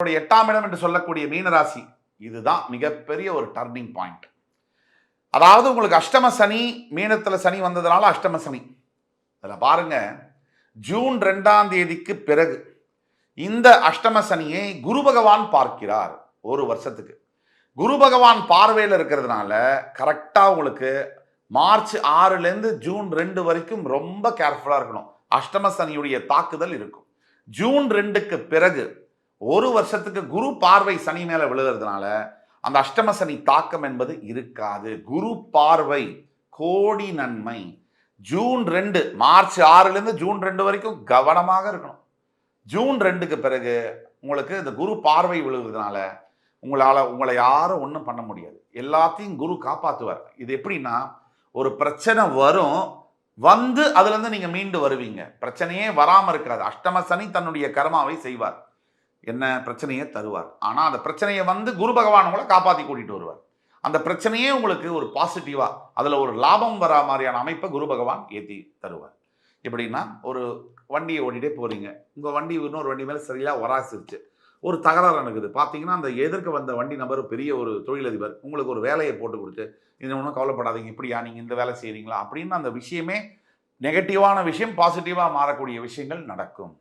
8ஆம் இடம் என்று சொல்லக்கூடிய மீனராசி, இதுதான் மிகப்பெரிய ஒரு டர்னிங் பாயிண்ட். அதாவது உங்களுக்கு அஷ்டம சனி, மீனத்தில் சனி வந்ததுனால அஷ்டம சனி. அதில் பாருங்க, ஜூன் 2ஆம் தேதிக்கு பிறகு இந்த அஷ்டம சனியை குரு பகவான் பார்க்கிறார். ஒரு வருஷத்துக்கு குரு பகவான் பார்வையில் இருக்கிறதுனால கரெக்டாக உங்களுக்கு மார்ச் 6லேருந்து ஜூன் 2 வரைக்கும் ரொம்ப கேர்ஃபுல்லாக இருக்கணும். அஷ்டம சனியுடைய தாக்குதல் இருக்கும். ஜூன் 2க்கு பிறகு ஒரு வருஷத்துக்கு குரு பார்வை சனி மேல விழுகிறதுனால அந்த அஷ்டம சனி தாக்கம் என்பது இருக்காது. குரு பார்வை கோடி நன்மை. ஜூன் 2, மார்ச் 6லேருந்து ஜூன் 2 வரைக்கும் கவனமாக இருக்கணும். ஜூன் 2க்கு பிறகு உங்களுக்கு இந்த குரு பார்வை விழுகிறதுனால உங்களை யாரும் ஒன்றும் பண்ண முடியாது. எல்லாத்தையும் குரு காப்பாற்றுவார். இது எப்படின்னா, ஒரு பிரச்சனை வரும், வந்து அதுலேருந்து நீங்கள் மீண்டு வருவீங்க. பிரச்சனையே வராமல் இருக்காது. அஷ்டம சனி தன்னுடைய கர்மாவை செய்வார். என்ன பிரச்சனையை தருவார். ஆனால் அந்த பிரச்சனையை வந்து குரு பகவான் உங்களை காப்பாற்றி கூட்டிகிட்டு வருவார். அந்த பிரச்சனையே உங்களுக்கு ஒரு பாசிட்டிவாக, அதில் ஒரு லாபம் வரா மாதிரியான அமைப்பை குரு பகவான் ஏற்றி தருவார். எப்படின்னா, ஒரு வண்டியை ஓட்டிகிட்டே போகிறீங்க, உங்கள் வண்டி இன்னொரு வண்டி மேலே சரியாக ஒராசிருச்சு, ஒரு தகராறு நடக்குது. பார்த்தீங்கன்னா, அந்த எதிர்க்க வந்த வண்டி நபர் பெரிய ஒரு தொழிலதிபர், உங்களுக்கு ஒரு வேலையை போட்டு கொடுத்து, இது ஒன்றும் கவலைப்படாதீங்க, இப்படியா நீங்கள் இந்த வேலை செய்கிறீங்களா அப்படின்னு அந்த விஷயமே நெகட்டிவான விஷயம் பாசிட்டிவாக மாறக்கூடிய விஷயங்கள் நடக்கும்.